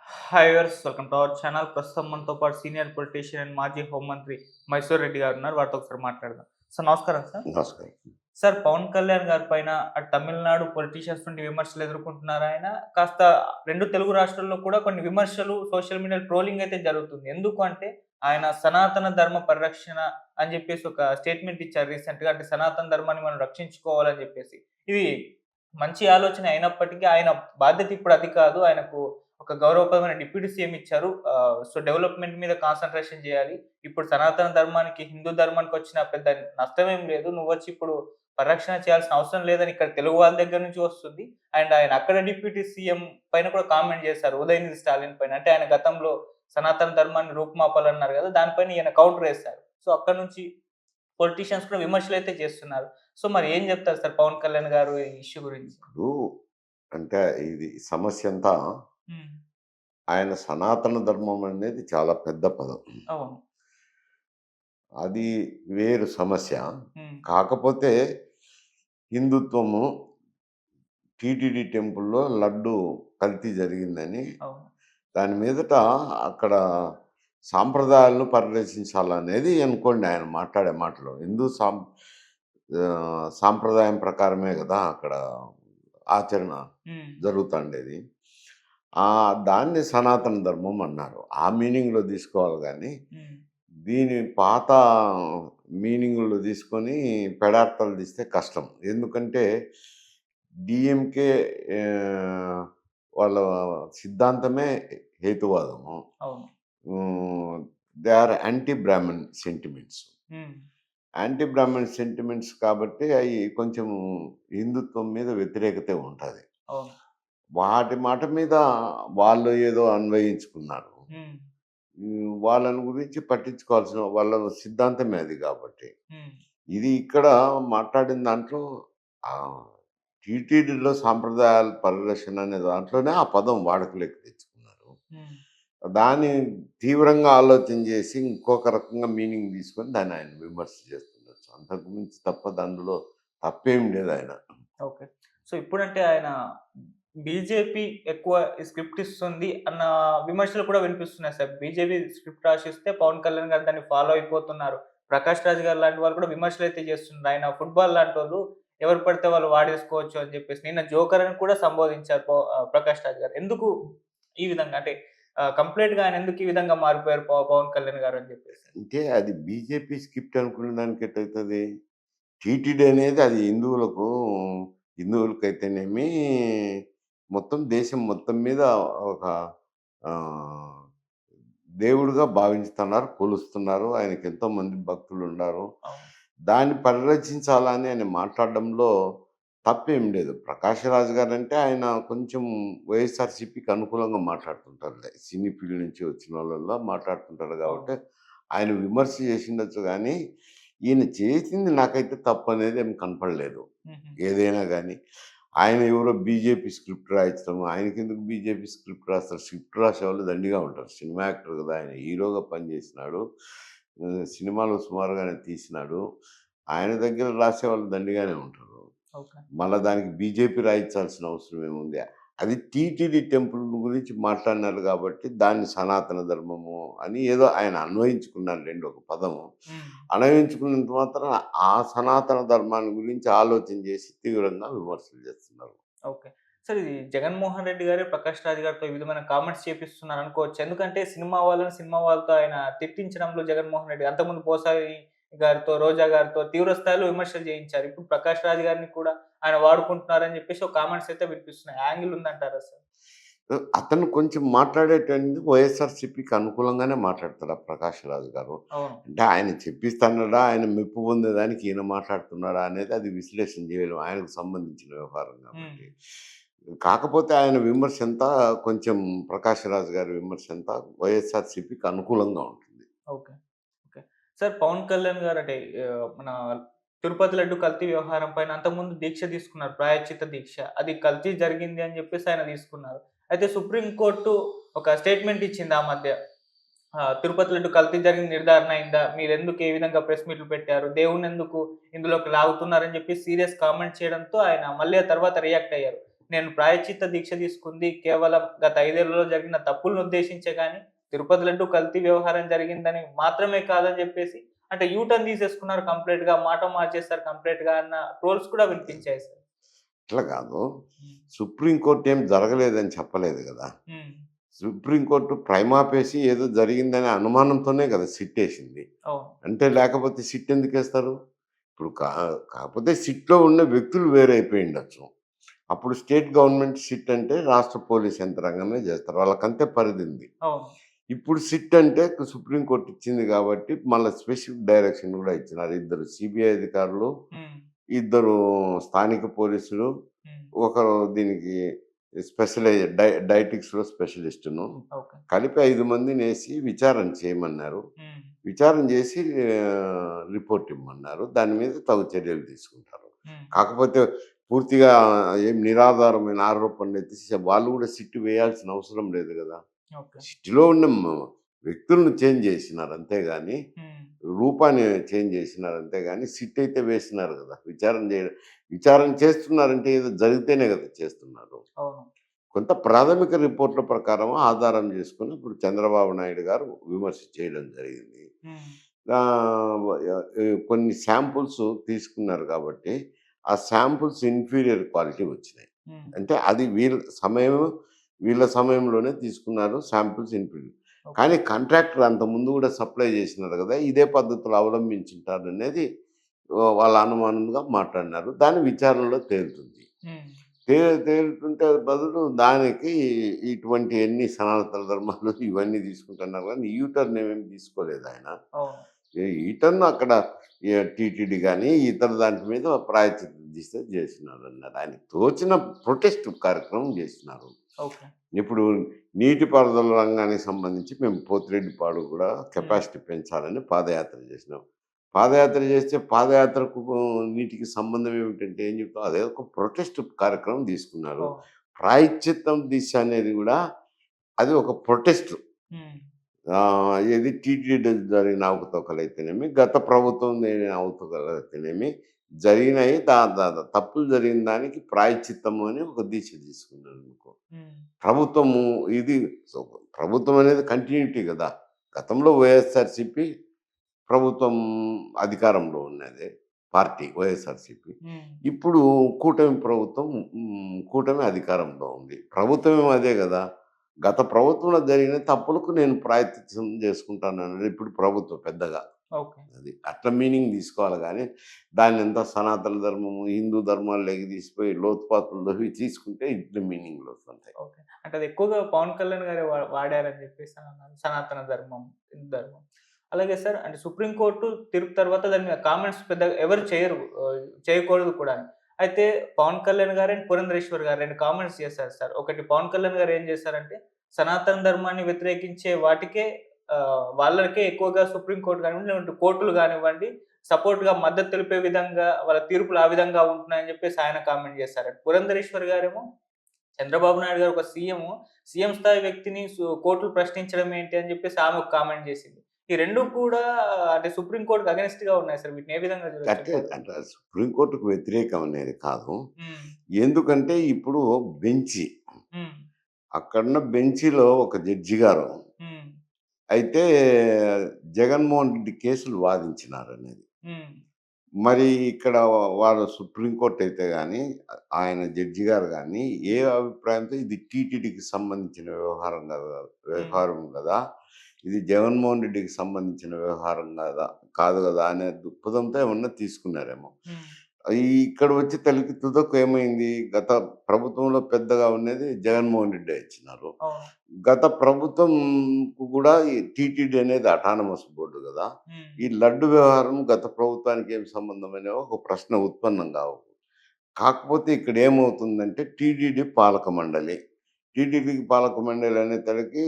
Hi viewers, welcome to our channel. ప్రస్తుతం మనతో పాటు సీనియర్ పొలిటీషియన్ అండ్ మాజీ హోంమంత్రి మైసూర్ రెడ్డి గారు ఉన్నారు. వారితో ఒకసారి మాట్లాడదాం. సార్ నమస్కారం సార్. నమస్కారం. సార్, పవన్ కళ్యాణ్ గారి పైన అటు తమిళనాడు పొలిటీషియన్స్ నుండి విమర్శలు ఎదుర్కొంటున్నారు ఆయన. కాస్త 2 తెలుగు రాష్ట్రాల్లో కూడా కొన్ని విమర్శలు సోషల్ మీడియాలో ట్రోలింగ్ అయితే జరుగుతుంది. ఎందుకు అంటే ఆయన సనాతన ధర్మ పరిరక్షణ అని చెప్పేసి ఒక స్టేట్మెంట్ ఇచ్చారు రీసెంట్‌గా. అంటే సనాతన ధర్మాన్ని మనం రక్షించుకోవాలని చెప్పేసి. ఇది మంచి ఆలోచన అయినప్పటికీ ఆయన బాధ్యత ఇప్పుడు అది కాదు. ఆయనకు ఒక గౌరవప్రదమైన డిప్యూటీ సీఎం ఇచ్చారు. సో, డెవలప్‌మెంట్ మీద కాన్సంట్రేషన్ చేయాలి. ఇప్పుడు సనాతన ధర్మానికి, హిందూ ధర్మానికొచ్చిన పెద్ద నష్టమేం లేదు. నువ్వొచ్చి ఇప్పుడు పరిరక్షణ చేయాల్సిన అవసరం లేదని ఇక్కడ తెలుగు వాళ్ళ దగ్గర నుంచి వస్తుంది. అండ్ ఆయన అక్కడ డిప్యూటీ సీఎం పైన కూడా కామెంట్ చేశారు. ఉదయనిధి స్టాలిన్ పైన. అంటే ఆయన గతంలో సనాతన ధర్మాన్ని రూపుమాపాలన్నారు కదా! దానిపైన ఈయన కౌంటర్ ఏసారు. సో, అక్కడి నుంచి పొలిటీషియన్స్ కూడా విమర్శలైతే చేస్తున్నారు. సో, మరి ఏం చెప్తారు సార్ పవన్ కళ్యాణ్ గారు ఈ ఇష్యూ గురించి? ఇప్పుడు అంటే ఇది సమస్యంతా హ్మ్. ఆయన సనాతన ధర్మం అనేది చాలా పెద్ద పదం. అవును. అది వేరు సమస్య. హ్మ్. కాకపోతే హిందుత్వము టీటీడీ టెంపుల్‌లో లడ్డు కల్తీ జరిగిందని అవును. దాని మీదట అక్కడ సాంప్రదాయాలను పరిరక్షించాలనేది అనుకోండి ఆయన మాట్లాడే మాటలు. సాంప్రదాయం ప్రకారమే గదా! అక్కడ ఆచరణ హ్మ్. జరుగుతాండేది. దాన్ని సనాతన ధర్మం అన్నారు. ఆ మీనింగ్‌లో తీసుకోవాలి గానీ, హ్మ్. దీని పాత మీనింగులు తీసుకొని పెడార్థాలు తీస్తే కష్టం. ఎందుకంటే డీఎంకే ఆహ్, వాళ్ళ సిద్ధాంతమే హేతువాదము. అవును. Hmm. They are anti Brahmin sentiments. Hmm. Anti Brahmin sentiments కాబట్టి అయి కొంచెం హిందుత్వం మీద వ్యతిరేకతే ఉంటది. అవును. వాటి మాట మీద వాళ్ళు ఏదో అన్వయించుకున్నారు. హ్మ్. వాళ్ళని గురించి పట్టించుకోవాల్సిన వాళ్ళ సిద్ధాంతమే అది గాబట్టి. హ్మ్. ఇది ఇక్కడ మాట్లాడిన దాంట్లో ఆహ్, టీటీడీలో సాంప్రదాయాల పరిరక్షణ అనే దాంట్లోనే ఆ పదం వాడుకలోకి తెచ్చుకున్నారు. హ్మ్. దాన్ని తీవ్రంగా ఆలోచన చేసి ఇంకొక రకంగా మీనింగ్ తీసుకొని దాన్ని ఆయన విమర్శ చేస్తుండొచ్చు. అంతకు మించి తప్పదు అందులో తప్పేం లేదాయన. ఓకే. సో, ఇప్పుడంటే ఆయన బీజేపీ ఎక్కువ ఈ స్క్రిప్ట్ ఇస్తుంది అన్న విమర్శలు కూడా వినిపిస్తున్నాయి సార్. బీజేపీ స్క్రిప్ట్ రాసిస్తే పవన్ కళ్యాణ్ గారు దాన్ని ఫాలో అయిపోతున్నారు. ప్రకాష్ రాజ్ గారు లాంటి వాళ్ళు కూడా విమర్శలైతే చేస్తున్నారు. ఆయన ఫుట్‌బాల్ లాంటోళ్ళు ఎవరు పడితే వాళ్ళు వాడేసుకోవచ్చు అని చెప్పేసి. నిన్న జోకర్ అని కూడా సంబోధించారు ప్రకాష్ రాజ్ గారు. ఎందుకు ఈ విధంగా అంటే కంప్లీట్‌గా ఆయన ఎందుకు ఈ విధంగా మారిపోయారు పవన్ కళ్యాణ్ గారు అని చెప్పేసి? అంటే అది బీజేపీ స్క్రిప్ట్ అనుకున్న దానికి ఎట్టయితది? టీటీడీ అనేది అది హిందువులకైతేనేమి, మొత్తం దేశం మొత్తం మీద ఒక ఆహ్, దేవుడుగా భావించుతున్నారు, కొలుస్తున్నారు. ఆయనకెంతో మంది భక్తులుండారు. అవును. దాన్ని పరిరక్షించాలని ఆయన మాట్లాడడంలో తప్పేం లేదు. 'ప్రకాష్ రాజ్' గారంటే ఆయన కొంచెం వైఎస్ఆర్‌సీపీకి అనుకూలంగా మాట్లాడుతుంటారులే. సినీ ఫీల్డ్ నుంచి వచ్చినోళ్ళలో మాట్లాడుతుంటారు అవును. గాబట్టి, ఆయన విమర్శ చేసిండొచ్చు గానీ, ఈయన చేసింది నాకైతే తప్పనేది ఏం కనపడలేదు. హుహు. ఏదైనా గానీ. ఆయన ఎవరో బీజేపీ స్క్రిప్ట్ రాయించడం, ఆయనకెందుకు బీజేపీ స్క్రిప్ట్ రాస్తారు? స్క్రిప్ట్ రాసేవాళ్ళు దండిగా ఉంటారు. సినిమా యాక్టర్ గదా! ఆయన హీరోగా పనిజేసినాడు. సినిమాలు సుమారుగానే తీసినాడు. ఆయన దగ్గర రాసేవాళ్ళు దండిగానే ఉంటారు. ఓకే. మళ్ళా దానికి బీజేపీ రాయించాల్సిన అవసరం ఏముంది? అది టీటీడీ టెంపుల్ గురించి మాట్లాడినారు గాబట్టి, దాన్ని సనాతన ధర్మము అని ఏదో ఆయన అన్వయించుకున్నాడులెండి ఒక పదము. హ్మ్. అన్వయించుకున్నంత మాత్రాన ఆ సనాతన ధర్మాన్ని గురించి ఆలోచన చేసి తీవ్రంగా విమర్శలు చేస్తున్నారు. ఓకే. సార్, ఇది జగన్మోహన్ రెడ్డి గారే ప్రకాష్ రాజ్ గారితో ఈ విధమైన కామెంట్స్ చేపిస్తున్నారు అనుకోవచ్చా? ఎందుకంటే సినిమా వాళ్ళని, సినిమా వాళ్ళతో ఆయన తిట్టించడంలో జగన్మోహన్ రెడ్డి అంతకుముందు పోసాని గారితో, రోజా గారితో తీవ్ర స్థాయిలో విమర్శలు చేయించారు. ఇప్పుడు ప్రకాష్ రాజ్ గారిని కూడా ఆయన వాడుకుంటున్నారని చెప్పేసి ఒక కామెంట్స్ అయితే వినిపిస్తున్నాయి. యాంగిల్ ఉందంటారా సార్? అతను కొంచెం మాట్లాడేటందుకు వైఎస్ఆర్‌సీపీకి అనుకూలంగానే మాట్లాడతాడు ఆ 'ప్రకాష్ రాజ్' గారు. అవును. అంటే ఆయన చెప్పిస్తన్నాడా, ఆయన మెప్పు పొందేదానికి ఈయన మాట్లాడుతున్నాడా అనేది అది విశ్లేషణ చేయలేం. ఆయనకు సంబంధించిన వ్యవహారం హ్మ్. కాబట్టి. కాకపోతే ఆయన విమర్శ అంతా కొంచెం 'ప్రకాష్ రాజ్' గారి విమర్శ అంతా వైఎస్ఆర్‌సీపీకి అనుకూలంగా ఉంటుంది. Okay. Okay. Sir, Pavan Kalyan గారు అంటే మన తిరుపతి లడ్డు కల్తీ వ్యవహారం పైన అంతకుముందు దీక్ష తీసుకున్నారు. ప్రాయశ్చిత్త దీక్ష. అది కల్తీ జరిగింది అని జెప్పేసి ఆయన తీసుకున్నారు. అయితే సుప్రీం కోర్టు ఒక స్టేట్‌మెంట్ ఇచ్చింది ఆ మధ్య. తిరుపతి లడ్డు కల్తీ జరిగింది నిర్ధారణ అయిందా? మీరెందుకు ఏ విధంగా ప్రెస్ మీట్‌లు పెట్టారు? దేవుడినెందుకు ఇందులోకి లాగుతున్నారని జెప్పి సీరియస్ కామెంట్ చేయడంతో ఆయన మళ్ళీ ఆ తర్వాత రియాక్ట్ అయ్యారు. నేను ప్రాయశ్చిత్త దీక్ష తీసుకుంది కేవలం గత 5 ఏళ్లలో జరిగిన తప్పులను ఉద్దేశించే గాని, తిరుపతి లడ్డు కల్తీ వ్యవహారం జరిగిందని మాత్రమే కాదని జెప్పేసి అంటే యూ టర్న్ తీసేసుకున్నారు కంప్లీట్‌గా. మాట మార్చేసారు కంప్లీట్‌గా అన్న ట్రోల్స్ కూడా వినిపించాయి సార్. అట్లా కాదు. హ్మ్. సుప్రీంకోర్టు ఏం జరగలేదని చెప్పలేదు కదా! హ్మ్. సుప్రీంకోర్టు ప్రైమా ఫేసి ఏదో జరిగిందనే అనుమానంతోనే కదా సిట్ ఏసింది. అవును. అంటే లేకపోతే సిట్ ఎందుకేస్తారు? ఇప్పుడు కాకపోతే సిట్‌లో ఉన్న వ్యక్తులు వేరైపోయుండొచ్చు. అప్పుడు స్టేట్ గవర్నమెంట్ సిట్ అంటే రాష్ట్ర పోలీస్ యంత్రాంగమే జేస్తారు. వాళ్ళకంతే పరిధుంది. అవును. ఇప్పుడు సిట్ అంటే సుప్రీంకోర్టు ఇచ్చింది గాబట్టి మళ్ళా స్పెసిఫిక్ డైరెక్షన్ గూడా ఇచ్చినారు. ఇద్దరు సిబిఐ అధికారులు, హ్మ్. ఇద్దరు స్థానిక పోలీసులు, హ్మ్. ఒకరు దీనికి డైటిక్స్‌లో స్పెషలిస్టును ఓకే. కలిపి 5 మందినేసి విచారణ చేయమన్నారు. హ్మ్. విచారణ జేసి రిపోర్ట్ ఇమ్మన్నారు. దాని మీద తగు చర్యలు తీసుకుంటారు. హ్మ్. కాకపోతే పూర్తిగా ఏం నిరాధారమైన ఆరోపణలెత్తి వాళ్ళు గూడా సిట్ వేయాల్సిన అవసరం లేదు గదా! ఓకే. సిట్‌లో ఉన్న వ్యక్తులను చేంజ్ జేసినారు అంతేగాని, హ్మ్. రూపాన్ని చేంజ్ జేసినారు అంతేగాని సిట్ అయితే వేసినారు గదా! విచారణ చేస్తున్నారంటే ఏదో జరిగితేనే గదా చేస్తున్నారు. అవును. కొంత ప్రాథమిక రిపోర్ట్‌ల ప్రకారం ఆధారం జేసుకొని ఇప్పుడు చంద్రబాబు నాయుడు గారు విమర్శ చేయడం జరిగింది. హ్మ్. కొన్ని శాంపుల్స్ తీసుకున్నారు గాబట్టి, ఆ శాంపుల్స్ ఇన్ఫీరియర్ క్వాలిటీ వచ్చినాయి. హ్మ్. అంటే అది వీళ్ళ సమయంలోనే తీసుకున్నారు శాంపిల్స్ ఇన్ఫీరియర్. ఓకే. కానీ కాంట్రాక్టర్ అంతకుముందు గూడా సప్లై జేసినారు గదా! ఇదే పద్ధతులు అవలంబించుంటారనేది వాళ్ళ అనుమానంగా మాట్లాడినారు. దాని విచారణలో తేలుతుంది. హ్మ్. తే తేలుతుంటే బదులు దానికి ఇటువంటి ఎన్ని సనాతన ధర్మాలు ఇవన్నీ తీసుకుంటున్నారు గానీ, యూ టర్న్ ఏమేమి తీసుకోలేదాయన. అవును. ఈ టర్న్ అక్కడ టీటీడీ గాని, ఇతర దాంటి మీద ప్రాయశ్చిత్తం చేసినారన్నారు. ఆయనకి తోచిన ప్రొటెస్ట్ కార్యక్రమం చేసినారు. ఓకే. ఇప్పుడు నీటిపారుదల రంగానికి సంబంధించి మేము పోతిరెడ్డిపాడు కూడా హ్మ్. కెపాసిటీ పెంచాలని పాదయాత్ర చేసినాం. పాదయాత్ర చేస్తే పాదయాత్రకు నీటికి సంబంధం ఏమిటంటే ఏం చెప్తాం అదే ఒక ప్రొటెస్ట్ కార్యక్రమం తీసుకున్నారు. అవును. ప్రాయశ్చిత్తం దిశ అనేది కూడా అది ఒక ప్రొటెస్ట్. హ్మ్. ఏది టీటీడీ జరిగిన అవకతవకలైతేనేమి, గత ప్రభుత్వం జరిగిన అవకతవకలైతేనేమి జరిగినాయి. దా దా దా తప్పులు జరిగిన దానికి ప్రాయశ్చిత్తము అని ఒక దీక్ష తీసుకున్నారనుకో. హ్మ్. ప్రభుత్వము ఇది సో, ప్రభుత్వం అనేది కంటిన్యూటీ గదా! గతంలో వైఎస్ఆర్‌సీపీ ప్రభుత్వం అధికారంలో ఉన్నది. పార్టీ వైఎస్ఆర్‌సీపీ. హ్మ్. ఇప్పుడు కూటమి ప్రభుత్వం కూటమి అధికారంలో ఉంది. ప్రభుత్వం అదే గదా! గత ప్రభుత్వంలో జరిగిన తప్పులకు నేను ప్రాయశ్చిత్తం చేసుకుంటానన్నది ఇప్పుడు ప్రభుత్వం పెద్దగా. ఓకే. అది. అట్లా మీనింగ్ తీసుకోవాలి గానీ, దాన్నంతా సనాతన ధర్మము, హిందూ ధర్మాల్లోకి తీసిపోయి లోతుపాతుల్లోకి తీసుకుంటే ఇట్లా మీనింగ్‌లొస్తుంటాయి. ఓకే. అంటే అది ఎక్కువగా పవన్ కళ్యాణ్ గారే వాడారని జెప్పేసి అనన్నారు. సనాతన ధర్మం, హిందూ ధర్మం. అలాగే సార్ అంటే సుప్రీం కోర్టు తీర్పు తర్వాత దాని మీద కామెంట్స్ పెద్దగా ఎవరు చేయరు. చేయకూడదు కూడా. అయితే పవన్ కళ్యాణ్ గారు అండ్ పురంధరేశ్వర్ గారు 2 కామెంట్స్ చేశారు సార్. ఒకటి పవన్ కళ్యాణ్ గారు ఏం చేశారంటే, సనాతన ధర్మాన్ని వ్యతిరేకించే వాటికే వాళ్ళకే ఎక్కువగా సుప్రీం కోర్ట్ కానివ్వండి, లేదంటే కోర్టులు గానివ్వండి, సపోర్ట్‌గా మద్దతు తెలిపే విధంగా వాళ్ళ తీర్పులు ఆ విధంగా ఉంటున్నాయని జెప్పేసి ఆయన కామెంట్ చేశారంట. పురంధరేశ్వర్ గారేమో చంద్రబాబు నాయుడు గారు ఒక సీఎం స్థాయి వ్యక్తిని కోర్టులు ప్రశ్నించడం ఏంటి అని చెప్పేసి ఆమె ఒక కామెంట్ చేసింది. ఈ 2 కూడా అంటే సుప్రీం కోర్ట్‌కి అగైన్స్ట్‌గా ఉన్నాయి సార్. వీటిని ఏ విధంగా అంటే చూడొచ్చంటారు? అంటే సుప్రీం కోర్ట్‌కి వ్యతిరేకం అనేది కాదు. హ్మ్. ఎందుకంటే ఇప్పుడు బెంచి హ్మ్. అక్కడున్న బెంచీలో ఒక జడ్జి గారు హ్మ్. అయితే జగన్మోహన్ రెడ్డి కేసులు వాదించినారనేది. హ్మ్. మరి ఇక్కడ వాళ్ళు సుప్రీంకోర్టు అయితే గాని, ఆయన జడ్జి గారు గాని, ఏ అభిప్రాయంతో ఇది టీటీడీకి సంబంధించిన హ్మ్. వ్యవహారం గదా! ఇది జగన్మోహన్ రెడ్డికి సంబంధించిన వ్యవహారం కాదు గదా! అనే దృక్పథంతో ఏమన్నా తీసుకున్నారేమో. హ్మ్. ఇక్కడ వచ్చి తలకి తుదకు ఏమైంది? గత ప్రభుత్వంలో పెద్దగా ఉన్నది జగన్మోహన్ రెడ్డే ఇచ్చినారు. అవును. గత ప్రభుత్వంకు గూడా ఈ టీటీడీ అనేది అటానమస్ బోర్డ్ గదా! హ్మ్. ఈ లడ్డు వ్యవహారం గత ప్రభుత్వానికి ఏం సంబంధం అనే ఒక ప్రశ్న ఉత్పన్నం కాకపోతే ఇక్కడ ఏమవుతుందంటే టీటీడీ పాలక మండలి. టీటీడీకి పాలక మండలి అనేసరికి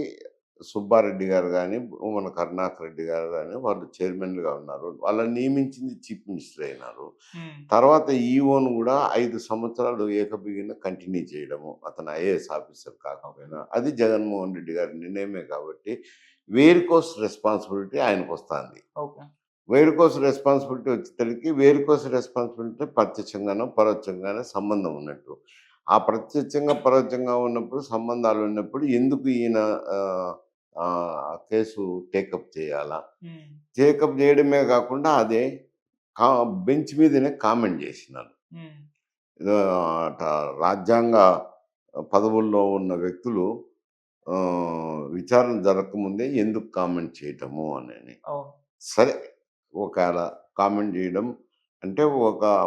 సుబ్బారెడ్డి గారు గాని, భూమన కరుణాకర్ రెడ్డి గారు గాని వాళ్ళు చైర్మన్‌లుగా ఉన్నారు. వాళ్ళని నియమించింది చీఫ్ మినిస్టర్ అయినారు. హ్మ్. తర్వాత ఈవోను గూడా 5 సంవత్సరాలు ఏకబిగిన కంటిన్యూ చేయడము. అతను ఐఏఎస్ ఆఫీసర్ ఓకే. కాకపోయినా. అది జగన్మోహన్ రెడ్డి గారి నిర్ణయమే కాబట్టి వేరికోస్ రెస్పాన్సిబిలిటీ ఆయనకొస్తాంది. ఓకే. వేరికోస్ రెస్పాన్సిబిలిటీ ప్రత్యక్షంగానో, పరోక్షంగానో సంబంధం ఉన్నట్టు. ఆ ప్రత్యక్షంగా, పరోక్షంగా ఉన్నప్పుడు సంబంధాలు ఉన్నప్పుడు ఎందుకు ఈయన కేసు టేకప్ చేయాలా? హ్మ్. టేకప్ చేయడమే కాకుండా అదే కా బెంచ్ మీదనే కామెంట్ చేసినారు. హ్మ్. ఏదో అట రాజ్యాంగ పదవుల్లో ఉన్న వ్యక్తులు విచారణ జరగకముందే ఎందుకు కామెంట్ చేయటము అనని. అవును. సరే, ఒకేళ కామెంట్ చేయడం అంటే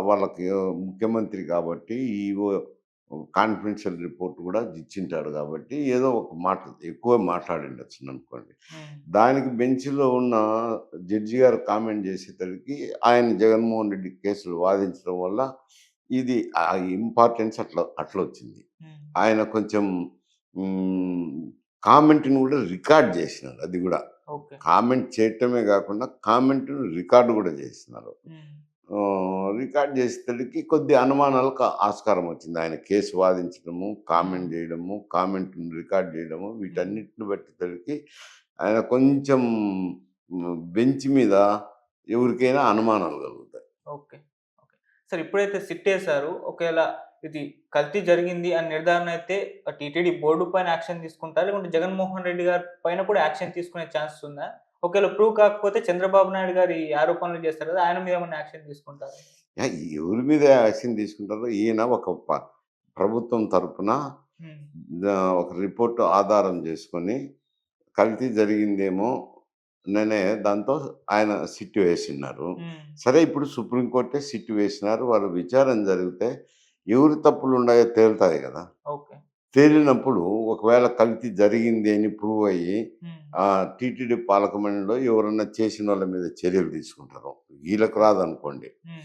వాళ్ళకి ముఖ్యమంత్రి కాబట్టి ఈవో కాన్ఫిడెన్షియల్ రిపోర్ట్ కూడా ఇచ్చింటాడు కాబట్టి ఏదో ఒక మాట ఎక్కువ మాట్లాడిండొచ్చుననుకోండి. హ్మ్. దానికి బెంచ్‌లో ఉన్న జడ్జి గారు కామెంట్ చేసేసరికి ఆయన జగన్మోహన్ రెడ్డి కేసులు వాదించడం వల్ల ఇది ఇంపార్టెన్స్ అట్లొచ్చింది. హ్మ్. ఆయన కొంచెం హ్మ్, కామెంట్‌ని కూడా రికార్డ్ చేసినాడు అది గూడా. ఓకే. కామెంట్ చేయటమే గాకుండా కామెంట్‌ని రికార్డ్ గూడా చేస్తున్నారు. హ్మ్. రికార్డ్ చేసేసరికి కొద్ది అనుమానాలకు ఆస్కారం వచ్చింది. ఆయన కేస్ వాదించడము, హ్మ్. కామెంట్ జేయడము, కామెంట్‌ని రికార్డ్ జేయడము హ్మ్. వీటన్నిటిని బట్టేసరికి ఆయన కొంచెం బెంచ్ మీద ఎవరికైనా అనుమానాలు కలుగుతాయి. ఓకే. ఓకే. సరే ఇప్పుడైతే సిట్టేసారు. ఒకేళ ఇది కల్తీ జరిగింది అని నిర్ధారణ అయితే టీటీడీ బోర్డ్ పైన యాక్షన్ తీసుకుంటారా? లేకుంటే జగన్మోహన్ రెడ్డి గారి పైన కూడా యాక్షన్ తీసుకునే ఛాన్సెస్ ఉందా? ఒకవేళ ప్రూవ్ కాకపోతే చంద్రబాబు నాయుడు గారు ఈ ఆరోపణలు చేస్తారు కదా! ఆయన మీద ఏమన్నా యాక్షన్ తీసుకుంటారా? ఎవరి మీద యాక్షన్ తీసుకుంటారో ఈయన ఒక ప్రభుత్వం తరపున హ్మ్. ఒక రిపోర్ట్ ఆధారం చేసుకొని కల్తీ జరిగిందేమో ననే దాంతో ఆయన సిట్ వేసిన్నారు. హ్మ్. సరే, ఇప్పుడు సుప్రీంకోర్టే సిట్ వేసినారు. వాళ్ళు విచారణ జరిగితే ఎవరి తప్పులున్నాయో తేలుతాయి గదా! ఓకే. తేలినప్పుడు ఒకవేళ కల్తీ జరిగింది అని ప్రూవ్ అయ్యి హ్మ్. టీటీడీ పాలక మండలిలో ఎవరన్నా చేసినోళ్ళ మీద చర్యలు తీసుకుంటారు. వీళ్ళకి ఓకే. రాదనుకోండి. హ్మ్.